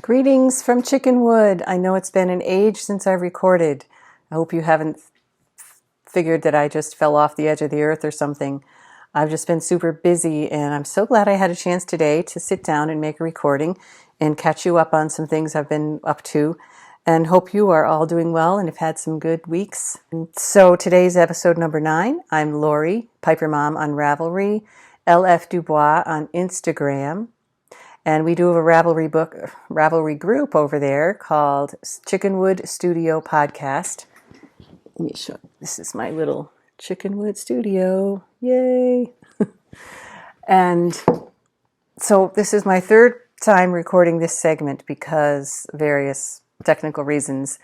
Greetings from Chickenwood. I know it's been an age since I've recorded. I hope you haven't figured that I just fell off the edge of the earth or something. I've just been super busy, and I'm so glad I had a chance today to sit down and make a recording and catch you up on some things I've been up to, and hope you are all doing well and have had some good weeks. So today's episode number 9. I'm Lori, Piper Mom on Ravelry, LF Dubois on Instagram. And we do have a Ravelry group over there called Chickenwood Studio Podcast. Let me show you. This is my little Chickenwood studio. Yay! And so this is my third time recording this segment because various technical reasons.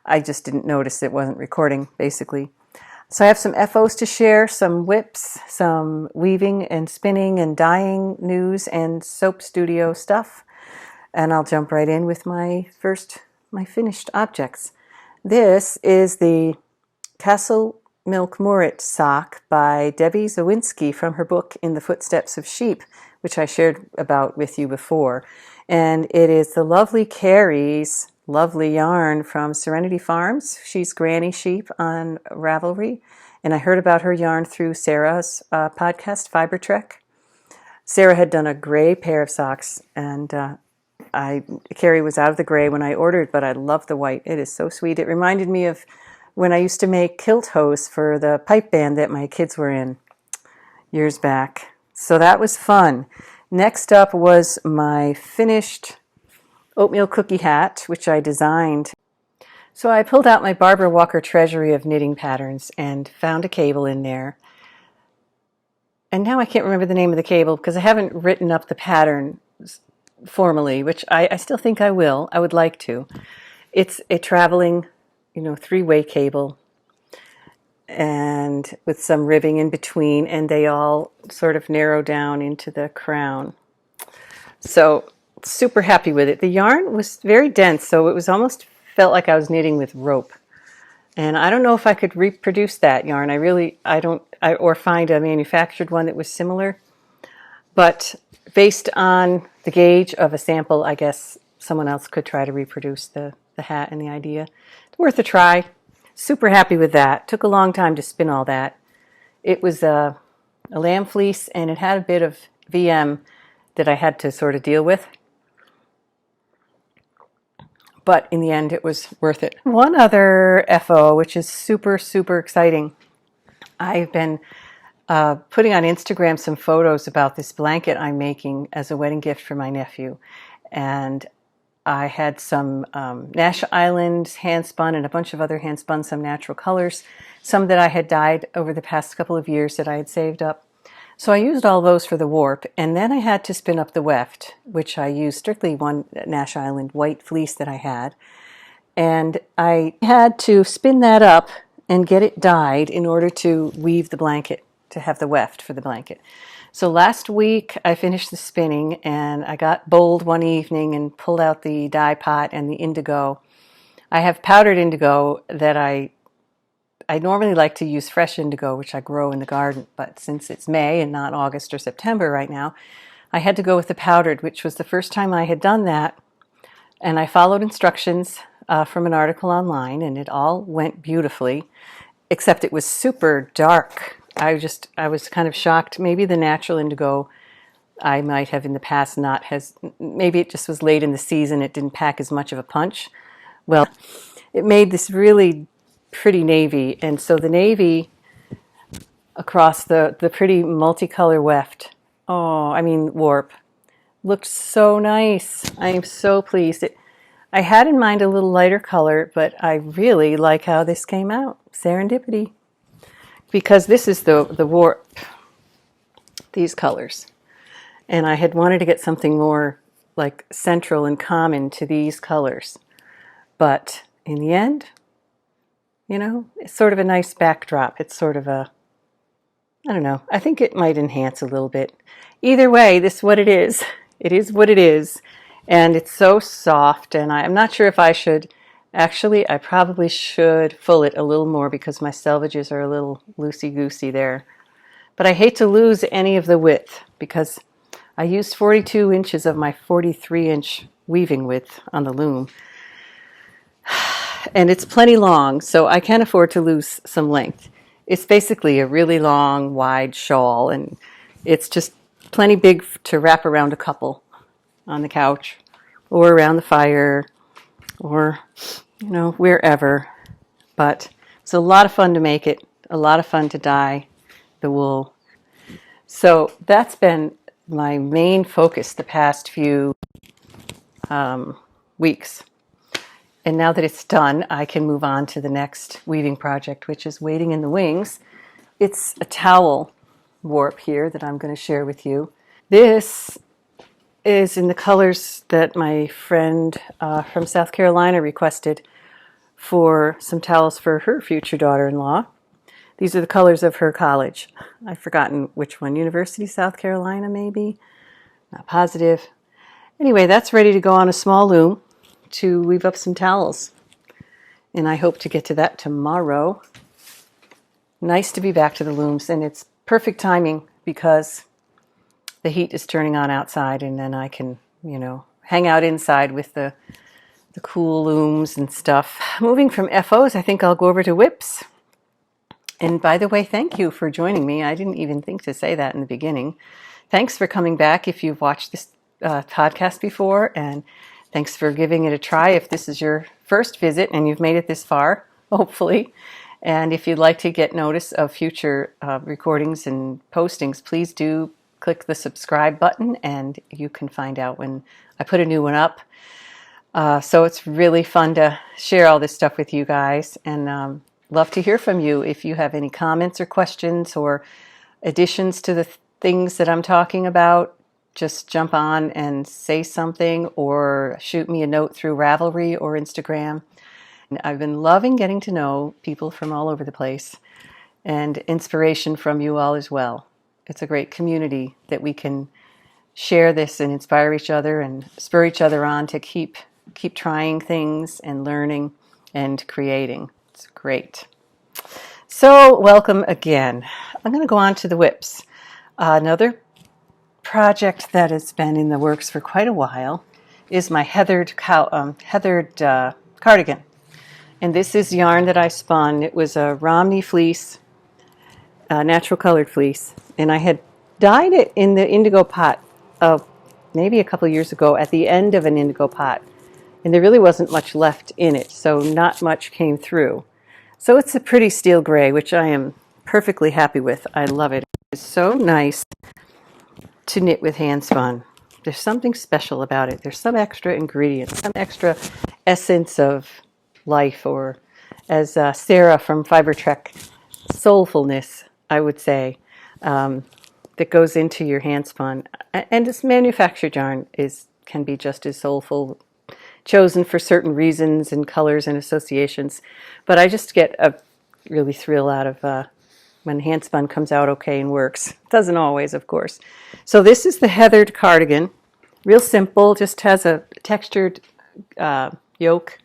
I just didn't notice it wasn't recording, basically. So I have some FOs to share, some whips, some weaving and spinning and dyeing news and soap studio stuff. And I'll jump right in with my finished objects. This is the Castle Milk Murret sock by Debbie Zawinski from her book In the Footsteps of Sheep, which I shared about with you before. And it is the lovely Carrie's lovely yarn from Serenity Farms. She's Granny Sheep on Ravelry, and I heard about her yarn through Sarah's podcast, Fiber Trek. Sarah had done a gray pair of socks, and Carrie was out of the gray when I ordered, but I love the white. It is so sweet. It reminded me of when I used to make kilt hose for the pipe band that my kids were in years back. So that was fun. Next up was my finished oatmeal cookie hat, which I designed. So I pulled out my Barbara Walker treasury of knitting patterns and found a cable in there. And now I can't remember the name of the cable because I haven't written up the pattern formally, which I still think I will. I would like to. It's a traveling, three-way cable, and with some ribbing in between, and they all sort of narrow down into the crown. So super happy with it. The yarn was very dense, so it was almost felt like I was knitting with rope. And I don't know if I could reproduce that yarn. Or find a manufactured one that was similar. But based on the gauge of a sample, I guess someone else could try to reproduce the hat and the idea. It's worth a try. Super happy with that. Took a long time to spin all that. It was a lamb fleece, and it had a bit of VM that I had to sort of deal with. But in the end, it was worth it. One other FO, which is super, super exciting. I've been putting on Instagram some photos about this blanket I'm making as a wedding gift for my nephew. And I had some Nash Island hand spun and a bunch of other hand spun, some natural colors, some that I had dyed over the past couple of years that I had saved up. So I used all those for the warp, and then I had to spin up the weft, which I used strictly one Nash Island white fleece that I had. And I had to spin that up and get it dyed in order to weave the blanket, to have the weft for the blanket. So last week I finished the spinning, and I got bold one evening and pulled out the dye pot and the indigo. I have powdered indigo that I normally like to use fresh indigo, which I grow in the garden, but since it's May and not August or September right now, I had to go with the powdered, which was the first time I had done that. And I followed instructions from an article online, and it all went beautifully, except it was super dark. I was kind of shocked. Maybe the natural indigo I might have in the past maybe it just was late in the season. It didn't pack as much of a punch. Well, it made this really pretty navy, and so the navy across the pretty multicolor weft, warp, looked so nice. I am so pleased. I had in mind a little lighter color, but I really like how this came out. Serendipity. Because this is the warp, these colors. And I had wanted to get something more like central and common to these colors. But in the end, it's sort of a nice backdrop. It's sort of I don't know. I think it might enhance a little bit. Either way, this is what it is. It is what it is. And it's so soft, and I'm not sure if I should. Actually, I probably should full it a little more because my selvages are a little loosey-goosey there. But I hate to lose any of the width because I used 42 inches of my 43-inch weaving width on the loom. And it's plenty long, so I can afford to lose some length. It's basically a really long, wide shawl, and it's just plenty big to wrap around a couple on the couch or around the fire or, wherever. But it's a lot of fun to make it, a lot of fun to dye the wool. So that's been my main focus the past few weeks. And now that it's done, I can move on to the next weaving project, which is waiting in the wings. It's a towel warp here that I'm going to share with you. This is in the colors that my friend from South Carolina requested for some towels for her future daughter-in-law. These are the colors of her college. I've forgotten which one. University of South Carolina, maybe? Not positive. Anyway, that's ready to go on a small loom to weave up some towels. And I hope to get to that tomorrow. Nice to be back to the looms, and it's perfect timing because the heat is turning on outside, and then I can, hang out inside with the cool looms and stuff. Moving from FOs, I think I'll go over to whips. And by the way, thank you for joining me. I didn't even think to say that in the beginning. Thanks for coming back if you've watched this podcast before, and thanks for giving it a try if this is your first visit and you've made it this far, hopefully. And if you'd like to get notice of future recordings and postings, please do click the subscribe button and you can find out when I put a new one up. So it's really fun to share all this stuff with you guys, and love to hear from you. If you have any comments or questions or additions to the things that I'm talking about, just jump on and say something or shoot me a note through Ravelry or Instagram. And I've been loving getting to know people from all over the place and inspiration from you all as well. It's a great community that we can share this and inspire each other and spur each other on to keep trying things and learning and creating. It's great. So welcome again. I'm going to go on to the whips. Another project that has been in the works for quite a while is my heathered cardigan. And this is yarn that I spun. It was a Romney fleece, natural colored fleece. And I had dyed it in the indigo pot maybe a couple years ago at the end of an indigo pot. And there really wasn't much left in it, so not much came through. So it's a pretty steel gray, which I am perfectly happy with. I love it. It's so nice to knit with hand spun. There's something special about it. There's some extra ingredients, some extra essence of life, or as Sarah from Fiber Trek, soulfulness, I would say, that goes into your hand spun. And this manufactured yarn can be just as soulful, chosen for certain reasons and colors and associations. But I just get a really thrill out of when hand spun comes out okay and works. It doesn't always, of course. So this is the heathered cardigan. Real simple, just has a textured yoke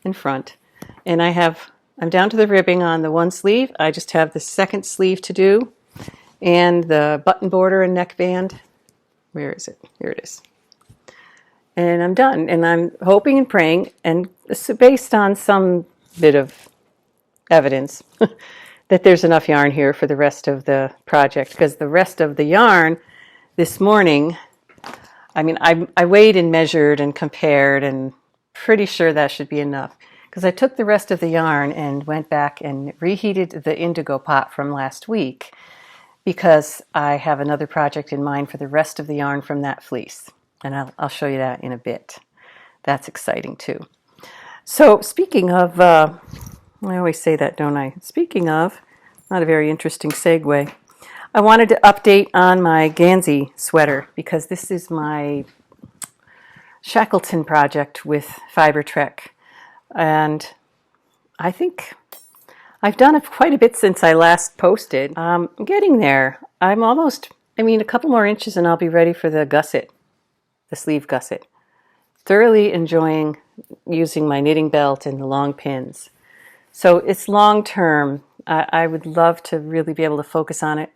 in front. And I'm down to the ribbing on the one sleeve. I just have the second sleeve to do, and the button border and neckband. Where is it? Here it is. And I'm done. And I'm hoping and praying, and based on some bit of evidence, that there's enough yarn here for the rest of the project, because the rest of the yarn this morning, I weighed and measured and compared, and pretty sure that should be enough, because I took the rest of the yarn and went back and reheated the indigo pot from last week, because I have another project in mind for the rest of the yarn from that fleece. And I'll show you that in a bit. That's exciting too. So speaking of, I always say that, don't I? Speaking of, not a very interesting segue. I wanted to update on my Gansey sweater, because this is my Shackleton project with Fiber Trek. And I think I've done quite a bit since I last posted. I'm getting there. I'm almost, a couple more inches and I'll be ready for the gusset. The sleeve gusset. Thoroughly enjoying using my knitting belt and the long pins. So it's long term. I would love to really be able to focus on it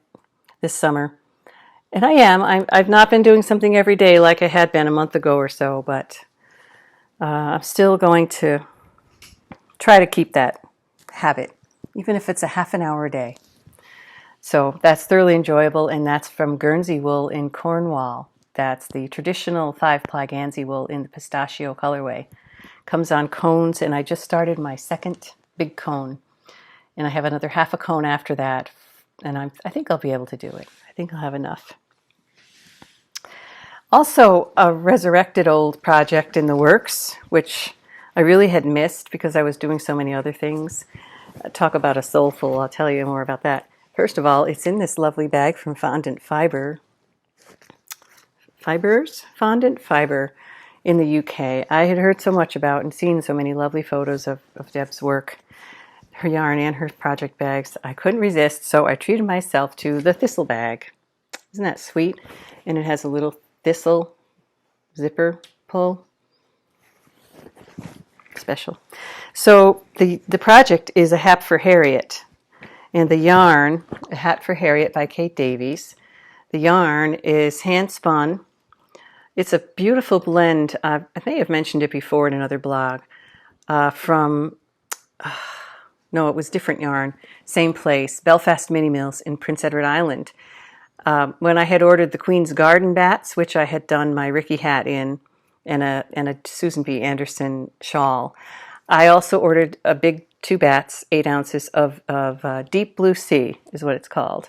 this summer. And I am. I've not been doing something every day like I had been a month ago or so, but I'm still going to try to keep that habit, even if it's a half an hour a day. So that's thoroughly enjoyable, and that's from Guernsey wool in Cornwall. That's the traditional 5-ply Guernsey wool in the pistachio colorway. Comes on cones, and I just started my second big cone. And I have another half a cone after that, and I think I'll be able to do it. I think I'll have enough. Also, a resurrected old project in the works, which I really had missed because I was doing so many other things. Talk about a soulful, I'll tell you more about that. First of all, it's in this lovely bag from Fondant Fiber. Fondant Fiber in the UK. I had heard so much about and seen so many lovely photos of Deb's work, her yarn and her project bags. I couldn't resist, so I treated myself to the thistle bag. Isn't that sweet? And it has a little thistle zipper pull. Special. So the project is a hat for Harriet. And the yarn, A Hat for Harriet by Kate Davies. The yarn is hand spun. It's a beautiful blend. I may have mentioned it before in another blog. No, it was different yarn. Same place, Belfast Mini Mills in Prince Edward Island. When I had ordered the Queen's Garden bats, which I had done my Ricky hat in, and a Susan B. Anderson shawl, I also ordered a big 2 bats, 8 ounces of Deep Blue Sea is what it's called.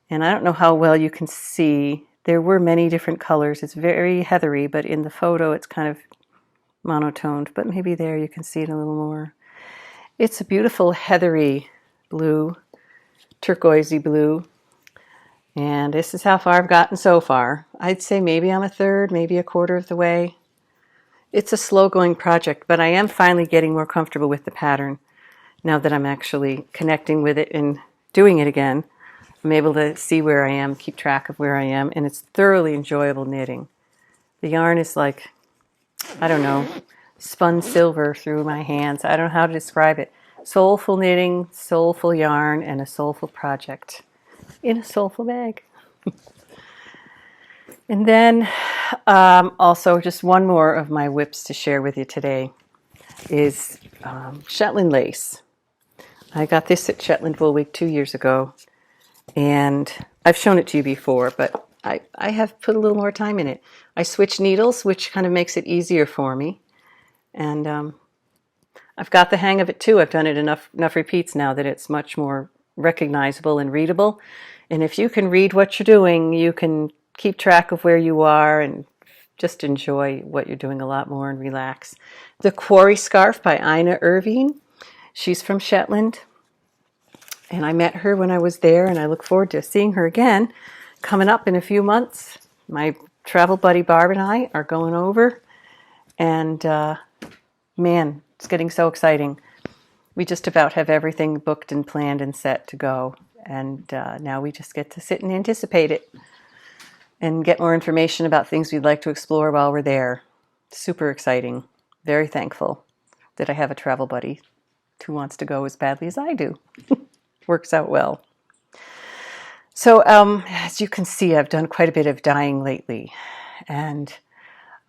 And I don't know how well you can see. There were many different colors. It's very heathery, but in the photo it's kind of monotoned. But maybe there you can see it a little more. It's a beautiful heathery blue, turquoisey blue. And this is how far I've gotten so far. I'd say maybe I'm a third, maybe a quarter of the way. It's a slow-going project, but I am finally getting more comfortable with the pattern. Now that I'm actually connecting with it and doing it again, I'm able to see where I am, keep track of where I am, and it's thoroughly enjoyable knitting. The yarn is like, I don't know, spun silver through my hands. I don't know how to describe it. Soulful knitting, soulful yarn, and a soulful project in a soulful bag. And then also just one more of my whips to share with you today is Shetland lace. I got this at Shetland Wool Week 2 years ago, and I've shown it to you before, but I have put a little more time in it. I switched needles, which kind of makes it easier for me, and I've got the hang of it too. I've done it enough repeats now that it's much more recognizable and readable. And if you can read what you're doing, you can keep track of where you are and just enjoy what you're doing a lot more and relax. The Quarry Scarf by Ina Irvine. She's from Shetland, and I met her when I was there, and I look forward to seeing her again coming up in a few months. My travel buddy Barb and I are going over, and man, it's getting so exciting. We just about have everything booked and planned and set to go, and now we just get to sit and anticipate it and get more information about things we'd like to explore while we're there. Super exciting. Very thankful that I have a travel buddy who wants to go as badly as I do. Works out well. So as you can see, I've done quite a bit of dyeing lately, and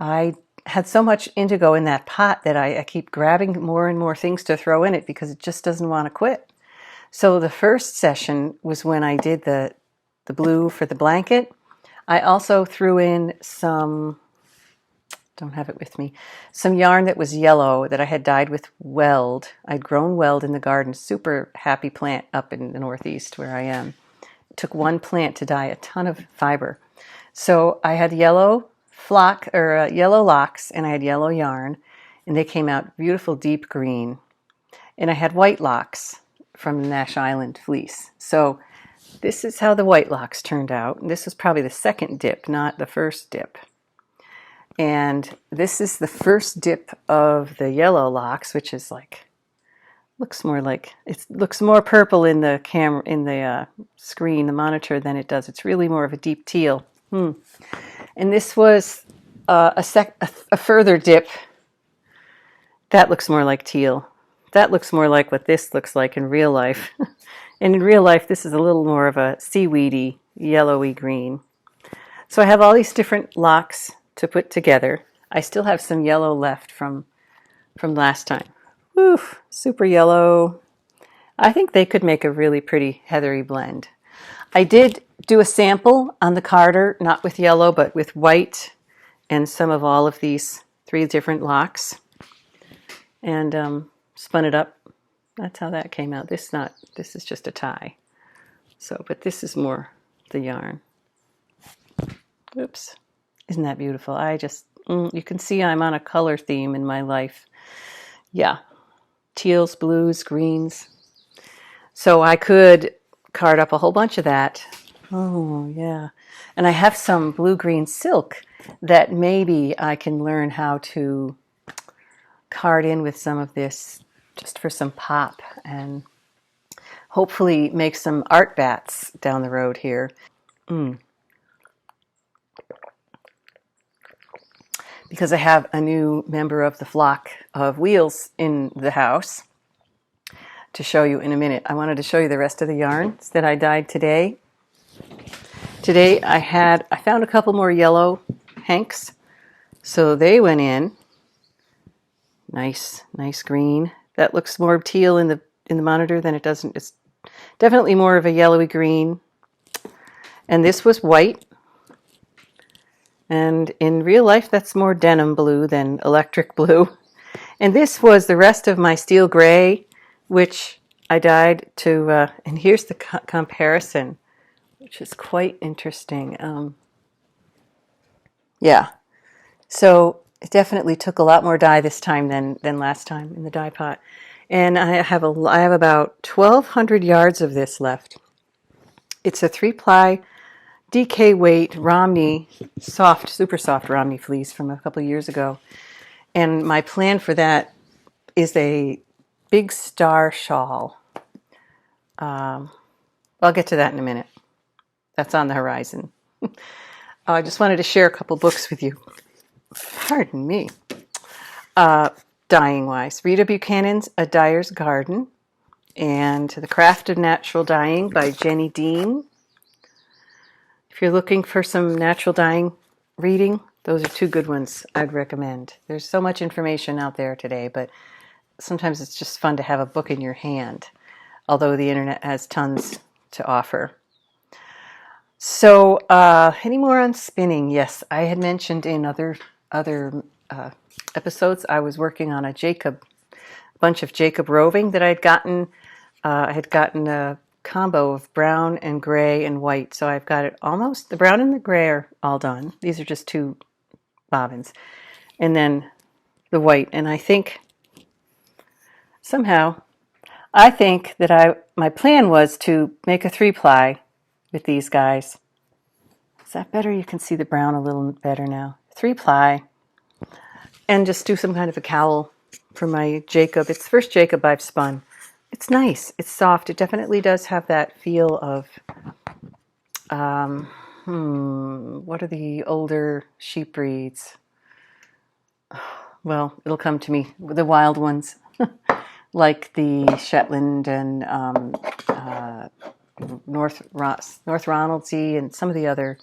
I had so much indigo in that pot that I keep grabbing more and more things to throw in it because it just doesn't want to quit. So the first session was when I did the blue for the blanket. I also threw in some, don't have it with me, some yarn that was yellow that I had dyed with weld. I'd grown weld in the garden, super happy plant up in the Northeast where I am. It took one plant to dye a ton of fiber. So I had yellow yellow locks, and I had yellow yarn, and they came out beautiful deep green. And I had white locks from the Nash Island fleece. So this is how the white locks turned out. And this was probably the second dip, not the first dip. And this is the first dip of the yellow locks, which is like, looks more purple in the camera, in the screen, the monitor, than it does. It's really more of a deep teal. And this was a further dip. That looks more like teal. That looks more like what this looks like in real life. And in real life, this is a little more of a seaweedy, yellowy green. So I have all these different locks to put together. I still have some yellow left from from last time. Woo, super yellow. I think they could make a really pretty heathery blend. I did do a sample on the carder, not with yellow, but with white and some of all of these 3 different locks, and spun it up. That's how that came out. This is just a tie. So, but this is more the yarn. Oops. Isn't that beautiful? You can see I'm on a color theme in my life. Yeah. Teals, blues, greens. So I could card up a whole bunch of that. Oh, yeah. And I have some blue-green silk that maybe I can learn how to card in with some of this just for some pop and hopefully make some art bats down the road here. Because I have a new member of the flock of wheels in the house to show you in a minute. I wanted to show you the rest of the yarns that I dyed today. Today I found a couple more yellow hanks, so they went in. Nice green. That looks more teal in the monitor than it does. It's definitely more of a yellowy green. And this was white. And in real life, that's more denim blue than electric blue. And this was the rest of my steel gray, which I dyed to, and here's the comparison, which is quite interesting. Yeah, so it definitely took a lot more dye this time than last time in the dye pot. And I have about 1,200 yards of this left. It's a 3-ply DK weight Romney super soft Romney fleece from a couple of years ago. And my plan for that is a big star shawl. I'll get to that in a minute. That's on the horizon. I just wanted to share a couple books with you. Pardon me. Dyeing wise, Rita Buchanan's A Dyer's Garden and The Craft of Natural Dyeing by Jenny Dean. If you're looking for some natural dyeing reading, those are 2 good ones I'd recommend. There's so much information out there today, but sometimes it's just fun to have a book in your hand, although the internet has tons to offer. So, any more on spinning? Yes, I had mentioned in other episodes I was working on a bunch of Jacob roving that I had gotten. I had gotten a combo of brown and gray and white, so I've got it almost. The brown and the gray are all done. These are just 2 bobbins, and then the white. And I think that my plan was to make a 3-ply with these guys. Is that better? You can see the brown a little better now. 3-ply, and just do some kind of a cowl for my Jacob. It's the first Jacob I've spun. It's nice. It's soft. It definitely does have that feel of, what are the older sheep breeds? Well, it'll come to me. The wild ones, like the Shetland and North Ronaldsy and some of the other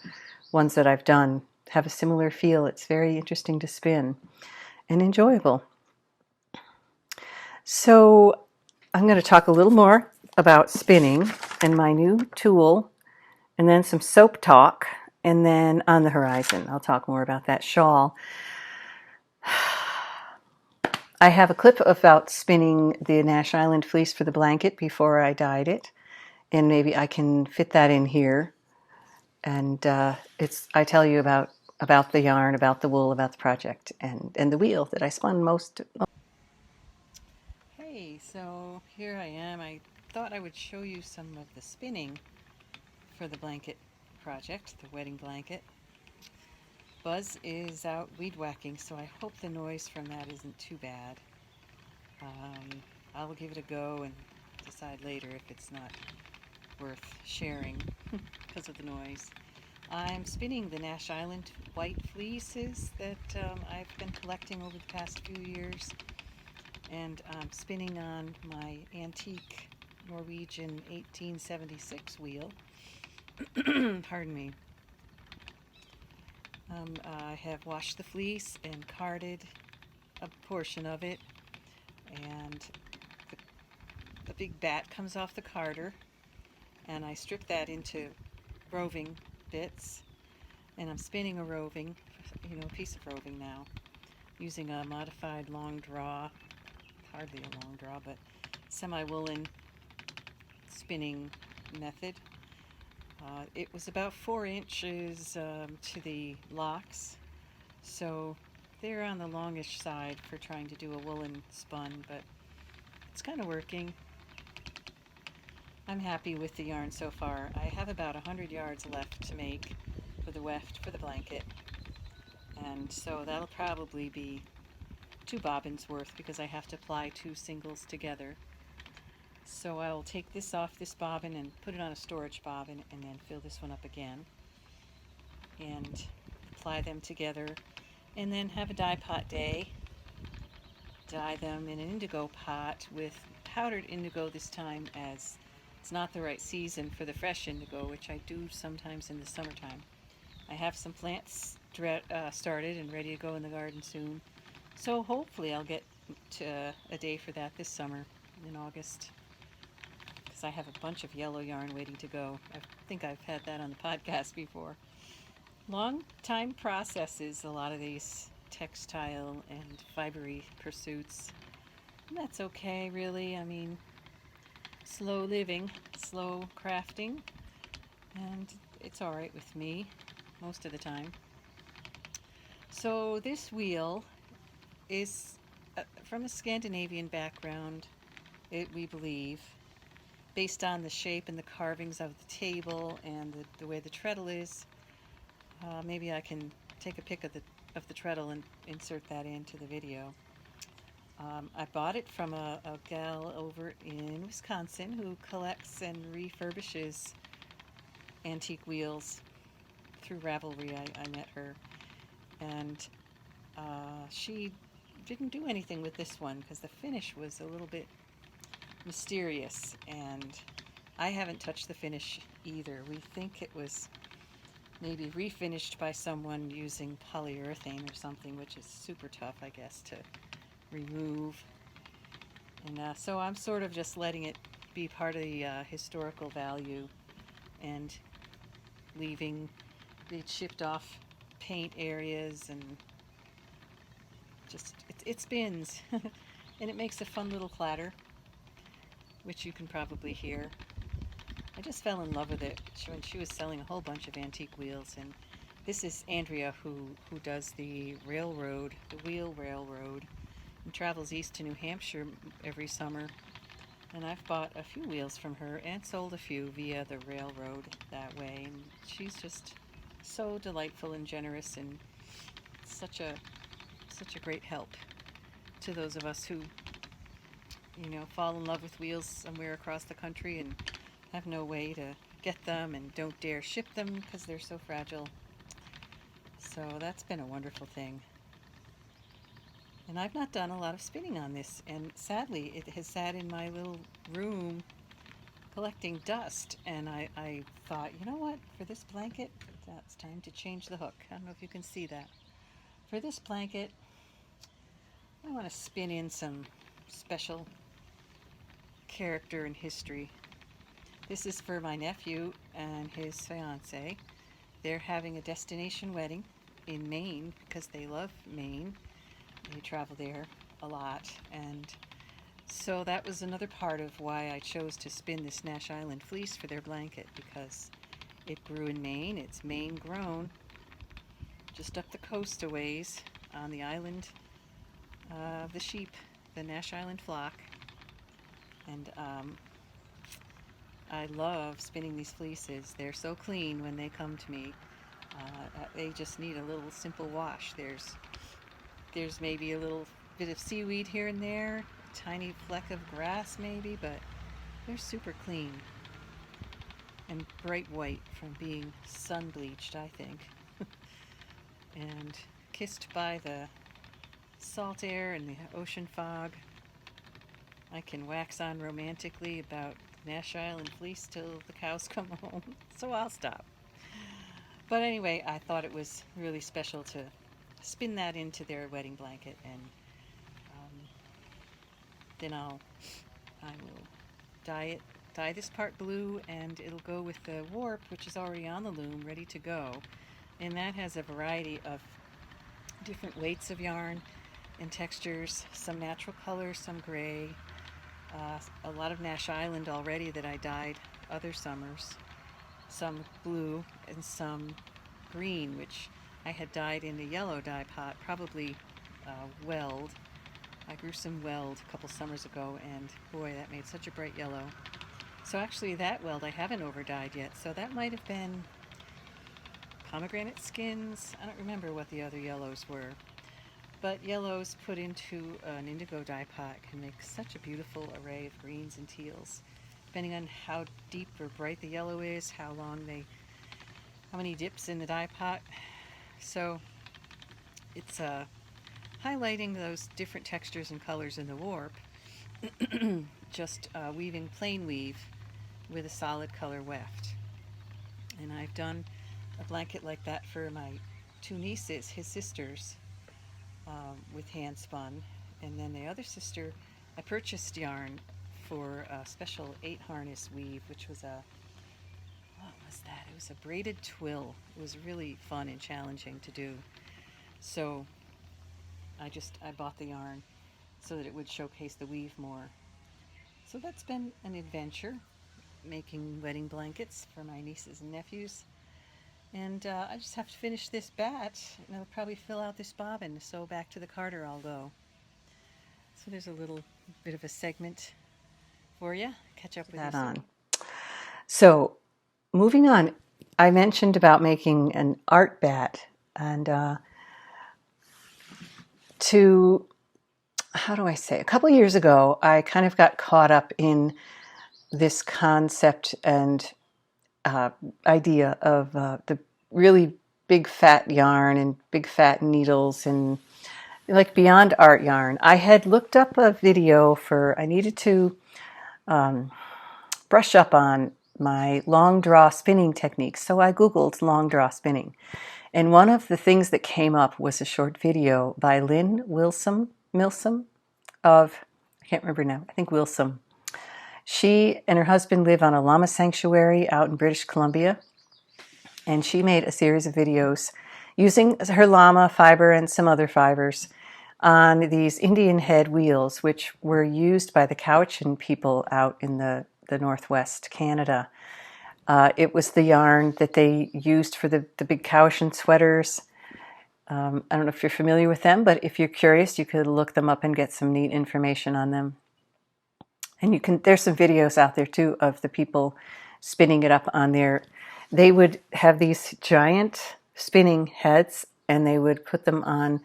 ones that I've done have a similar feel. It's very interesting to spin and enjoyable. So I'm going to talk a little more about spinning and my new tool, and then some soap talk, and then on the horizon I'll talk more about that shawl. I have a clip about spinning the Nash Island fleece for the blanket before I dyed it, and maybe I can fit that in here. And I tell you about the yarn, about the wool, about the project, and the wheel that I spun most. Hey, so here I am. I thought I would show you some of the spinning for the blanket project, the wedding blanket. Buzz is out weed whacking, so I hope the noise from that isn't too bad. I'll give it a go and decide later if it's not worth sharing because of the noise. I'm spinning the Nash Island white fleeces that I've been collecting over the past few years, and I'm spinning on my antique Norwegian 1876 wheel. Pardon me. I have washed the fleece and carded a portion of it and the big bat comes off the carder, and I strip that into roving bits, and I'm spinning a roving, a piece of roving now, using a modified long draw, hardly a long draw, but semi-woolen spinning method. It was about 4 inches to the locks, so they're on the longish side for trying to do a woolen spun, but it's kind of working. I'm happy with the yarn so far. I have about 100 yards left to make for the weft for the blanket, and so that'll probably be 2 bobbins worth because I have to ply 2 singles together. So I'll take this off this bobbin and put it on a storage bobbin, and then fill this one up again and ply them together, and then have a dye pot day. Dye them in an indigo pot with powdered indigo this time, as it's not the right season for the fresh indigo, which I do sometimes in the summertime. I have some plants started and ready to go in the garden soon, so hopefully I'll get to a day for that this summer in August, because I have a bunch of yellow yarn waiting to go. I think I've had that on the podcast before. Long time processes, a lot of these textile and fibery pursuits. And that's okay, really. I mean, slow living, slow crafting, and it's all right with me most of the time. So this wheel is from a Scandinavian background, we believe, based on the shape and the carvings of the table and the way the treadle is. Maybe I can take a pic of the treadle and insert that into the video. I bought it from a gal over in Wisconsin who collects and refurbishes antique wheels. Through Ravelry I met her, and she didn't do anything with this one because the finish was a little bit mysterious, and I haven't touched the finish either. We think it was maybe refinished by someone using polyurethane or something, which is super tough, I guess, to remove. And so I'm sort of just letting it be part of the historical value and leaving the chipped off paint areas, and just it spins and it makes a fun little clatter, which you can probably hear. I just fell in love with it when she was selling a whole bunch of antique wheels. And this is Andrea, who does the railroad, the wheel railroad, and travels east to New Hampshire every summer. And I've bought a few wheels from her and sold a few via the railroad that way. And she's just so delightful and generous, and such a great help to those of us who fall in love with wheels somewhere across the country and have no way to get them and don't dare ship them because they're so fragile. So that's been a wonderful thing. And I've not done a lot of spinning on this, and sadly it has sat in my little room collecting dust, and I thought, you know what, for this blanket, it's time to change the hook. I don't know if you can see that. For this blanket, I want to spin in some special character and history. This is for my nephew and his fiance. They're having a destination wedding in Maine because they love Maine. They travel there a lot, and so that was another part of why I chose to spin this Nash Island fleece for their blanket, because it grew in Maine. It's Maine grown, just up the coast a ways on the island of the sheep, the Nash Island flock. And I love spinning these fleeces. They're so clean when they come to me. They just need a little simple wash. There's maybe a little bit of seaweed here and there, a tiny fleck of grass maybe, but they're super clean and bright white from being sun bleached, I think, and kissed by the salt air and the ocean fog. I can wax on romantically about Nash Island fleece till the cows come home, so I'll stop. But anyway, I thought it was really special to spin that into their wedding blanket, and then I will dye this part blue, and it'll go with the warp, which is already on the loom, ready to go. And that has a variety of different weights of yarn and textures, some natural colors, some gray, a lot of Nash Island already that I dyed other summers, some blue and some green, which I had dyed in a yellow dye pot, probably weld. I grew some weld a couple summers ago, and boy, that made such a bright yellow. So actually that weld I haven't over dyed yet, so that might have been pomegranate skins. I don't remember what the other yellows were, but yellows put into an indigo dye pot can make such a beautiful array of greens and teals, depending on how deep or bright the yellow is, how many dips in the dye pot. So it's highlighting those different textures and colors in the warp, just weaving plain weave with a solid color weft. And I've done a blanket like that for my two nieces, his sisters, with hand spun. And then the other sister, I purchased yarn for a special 8 harness weave, which was what was that? It was a braided twill. It was really fun and challenging to do. So I bought the yarn so that it would showcase the weave more. So that's been an adventure, making wedding blankets for my nieces and nephews. And I just have to finish this batch, and I'll probably fill out this bobbin, so back to the carder I'll go. So there's a little bit of a segment for you. Catch up with that on. So moving on, I mentioned about making an art bat, and a couple of years ago, I kind of got caught up in this concept and idea of the really big fat yarn and big fat needles and like beyond art yarn. I had looked up a video I needed to brush up on my long draw spinning techniques. So I Googled long draw spinning. And one of the things that came up was a short video by Lynn Milsom of, I can't remember now, I think Wilson. She and her husband live on a llama sanctuary out in British Columbia. And she made a series of videos using her llama fiber and some other fibers on these Indian head wheels, which were used by the Cowichan people out in the Northwest Canada. It was the yarn that they used for the big Cowichan sweaters. I don't know if you're familiar with them, but if you're curious, you could look them up and get some neat information on them. And there's some videos out there too of the people spinning it up on there. They would have these giant spinning heads, and they would put them on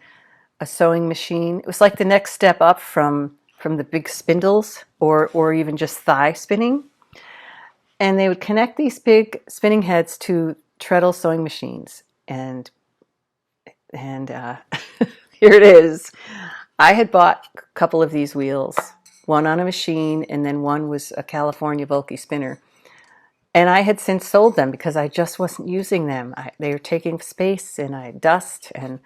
a sewing machine. It was like the next step up from the big spindles or even just thigh spinning. And they would connect these big spinning heads to treadle sewing machines. And here it is. I had bought a couple of these wheels, one on a machine, and then one was a California bulky spinner. And I had since sold them because I just wasn't using them. They were taking space and dust, and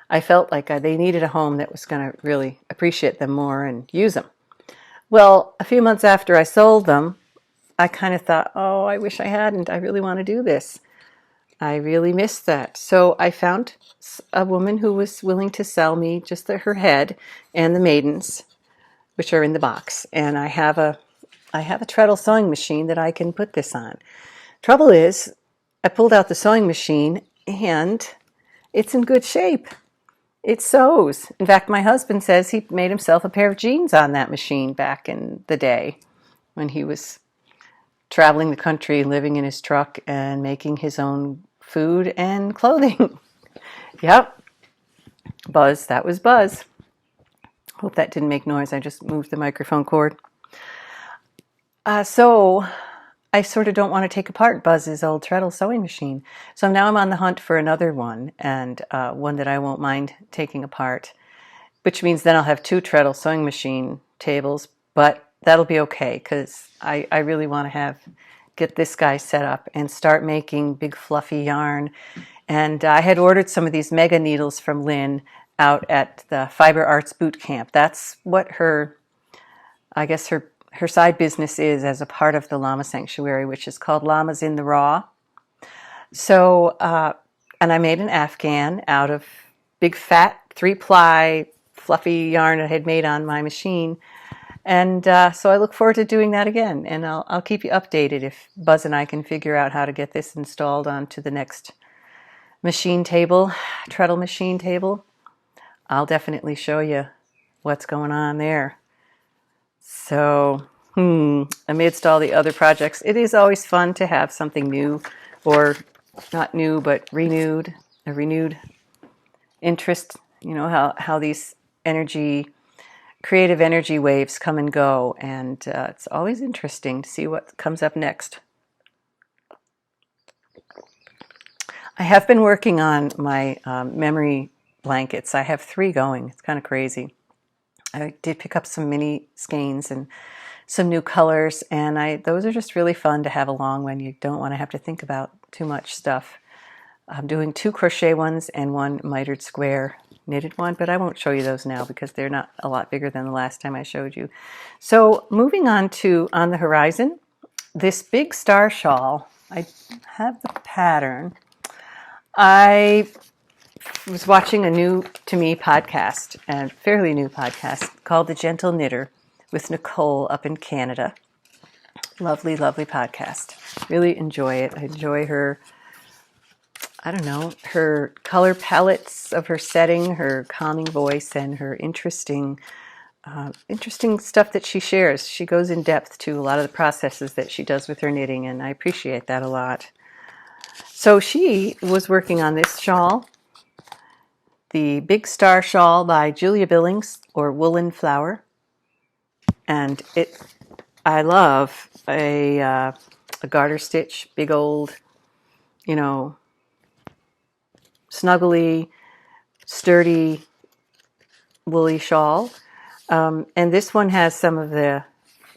I felt like they needed a home that was going to really appreciate them more and use them. Well, a few months after I sold them, I kind of thought, oh, I wish I hadn't. I really want to do this. I really missed that. So I found a woman who was willing to sell me just her head and the maidens, which are in the box. And I have a treadle sewing machine that I can put this on. Trouble is, I pulled out the sewing machine and it's in good shape. It sews. In fact, my husband says he made himself a pair of jeans on that machine back in the day when he was traveling the country, living in his truck and making his own food and clothing. Yep. Buzz. That was Buzz. Hope that didn't make noise. I just moved the microphone cord. So I sort of don't want to take apart Buzz's old treadle sewing machine. So now I'm on the hunt for another one, and one that I won't mind taking apart, which means then I'll have 2 treadle sewing machine tables, but that'll be okay because I really want to get this guy set up and start making big fluffy yarn. And I had ordered some of these mega needles from Lynn out at the Fiber Arts Boot Camp. That's what her I guess her side business is as a part of the llama sanctuary, which is called Llamas in the Raw. So, and I made an Afghan out of big fat 3-ply fluffy yarn I had made on my machine. And so I look forward to doing that again. And I'll keep you updated if Buzz and I can figure out how to get this installed onto the next machine table, treadle machine table. I'll definitely show you what's going on there. So, amidst all the other projects, it is always fun to have something new, or not new, but renewed, a renewed interest. You know, how these creative energy waves come and go, and it's always interesting to see what comes up next. I have been working on my memory blankets. I have 3 going. It's kind of crazy. I did pick up some mini skeins and some new colors, and those are just really fun to have along when you don't want to have to think about too much stuff. I'm doing 2 crochet ones and 1 mitered square knitted one, but I won't show you those now because they're not a lot bigger than the last time I showed you. So moving on to On the Horizon, this big star shawl, I have the pattern. I was watching a new to me podcast, a fairly new podcast called The Gentle Knitter with Nicole up in Canada. Lovely, lovely podcast. Really enjoy it. I enjoy her, her color palettes of her setting, her calming voice, and her interesting stuff that she shares. She goes in depth to a lot of the processes that she does with her knitting, and I appreciate that a lot. So she was working on this shawl, the Big Star Shawl by Julia Billings, or Woolen Flower. And I love a garter stitch, big old, snuggly, sturdy, woolly shawl. And this one has some of the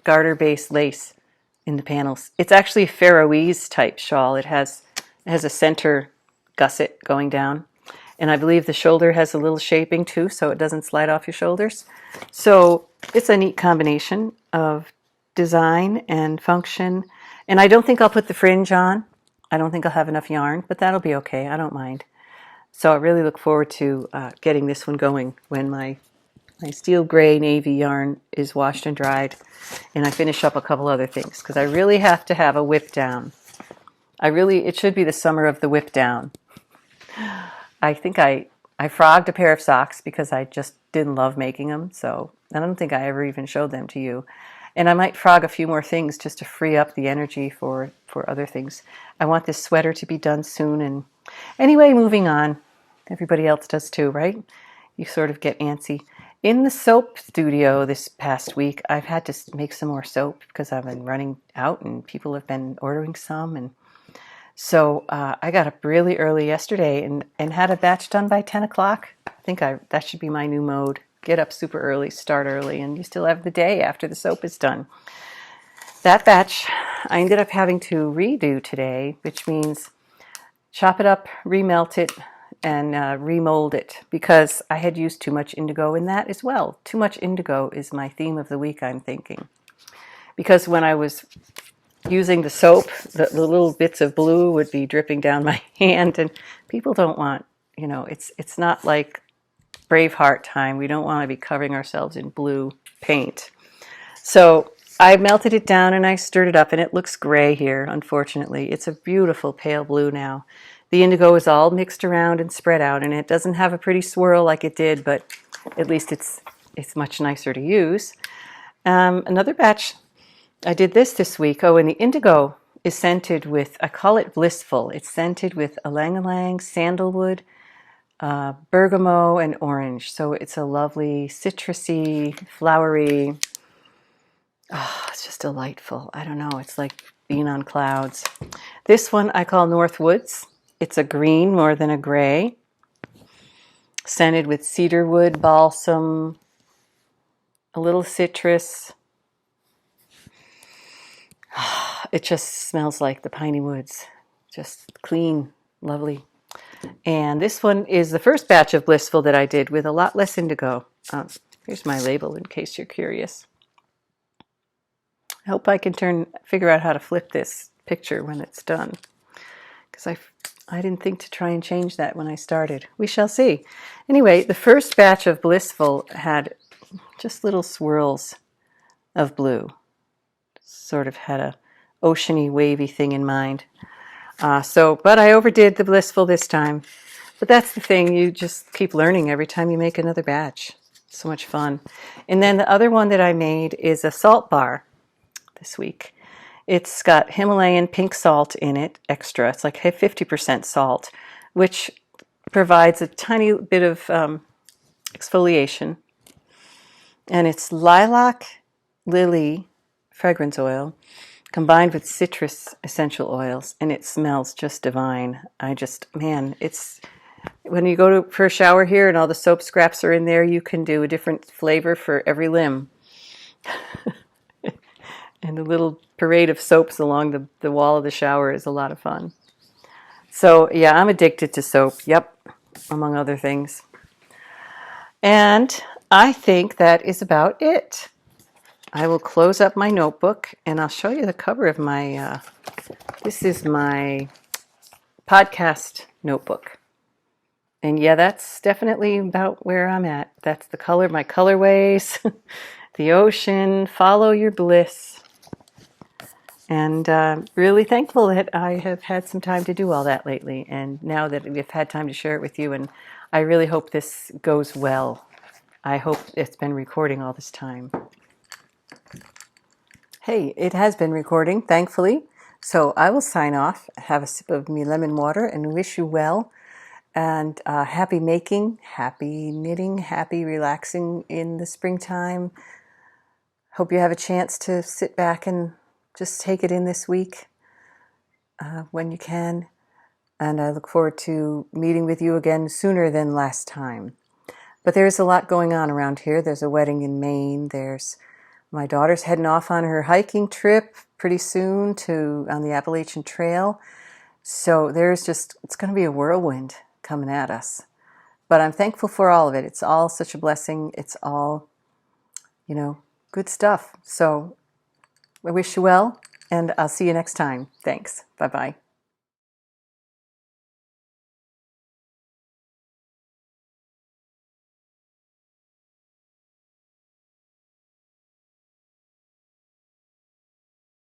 garter-based lace in the panels. It's actually a Faroese type shawl. It has a center gusset going down. And I believe the shoulder has a little shaping too, so it doesn't slide off your shoulders. So it's a neat combination of design and function. And I don't think I'll put the fringe on. I don't think I'll have enough yarn, but that'll be okay. I don't mind. So I really look forward to getting this one going when my steel gray navy yarn is washed and dried, and I finish up a couple other things, because I really have to have a whip down. It should be the summer of the whip down. I think I frogged a pair of socks because I just didn't love making them, so I don't think I ever even showed them to you. And I might frog a few more things just to free up the energy for other things. I want this sweater to be done soon, and anyway, moving on. Everybody else does too, right? You sort of get antsy. In the soap studio this past week, I've had to make some more soap because I've been running out and people have been ordering some. And so I got up really early yesterday and had a batch done by 10 o'clock. I think that should be my new mode. Get up super early, start early, and you still have the day after the soap is done. That batch I ended up having to redo today, which means chop it up, remelt it, and remold it, because I had used too much indigo in that as well. Too much indigo is my theme of the week, I'm thinking. Because when I was using the soap, the little bits of blue would be dripping down my hand, and people don't want, it's not like Braveheart time. We don't want to be covering ourselves in blue paint. So I melted it down and I stirred it up, and it looks gray here, unfortunately. It's a beautiful pale blue now. The indigo is all mixed around and spread out, and it doesn't have a pretty swirl like it did, but at least it's much nicer to use. Another batch, I did this week. Oh, and the indigo is scented with, I call it blissful. It's scented with ylang-ylang, sandalwood, bergamot, and orange. So it's a lovely citrusy, flowery, it's just delightful. I don't know, it's like being on clouds. This one I call Northwoods. It's a green more than a gray, scented with cedarwood, balsam, a little citrus. It just smells like the piney woods, just clean, lovely. And this one is the first batch of Blissful that I did with a lot less indigo. Here's my label in case you're curious. I hope I can figure out how to flip this picture when it's done, because I didn't think to try and change that when I started. We shall see. Anyway, the first batch of Blissful had just little swirls of blue. Sort of had a oceany, wavy thing in mind. But I overdid the Blissful this time. But that's the thing, you just keep learning every time you make another batch. So much fun. And then the other one that I made is a salt bar this week. It's got Himalayan pink salt in it, extra. It's like 50% salt, which provides a tiny bit of exfoliation. And it's lilac lily fragrance oil combined with citrus essential oils, and it smells just divine. It's when you go for a shower here and all the soap scraps are in there, you can do a different flavor for every limb. And the little parade of soaps along the wall of the shower is a lot of fun. So yeah, I'm addicted to soap. Yep, among other things. And I think that is about it. I will close up my notebook and I'll show you the cover of my, this is my podcast notebook. And yeah, that's definitely about where I'm at. That's the color, my colorways, the ocean, follow your bliss. And really thankful that I have had some time to do all that lately. And now that we've had time to share it with you, and I really hope this goes well. I hope it's been recording all this time. Hey, it has been recording, thankfully. So I will sign off, have a sip of me lemon water, and wish you well. And happy making, happy knitting, happy relaxing in the springtime. Hope you have a chance to sit back and just take it in this week when you can. And I look forward to meeting with you again sooner than last time. But there's a lot going on around here. There's a wedding in Maine. There's my daughter's heading off on her hiking trip pretty soon on the Appalachian Trail. So it's going to be a whirlwind coming at us. But I'm thankful for all of it. It's all such a blessing. It's all, good stuff. So I wish you well, and I'll see you next time. Thanks. Bye-bye.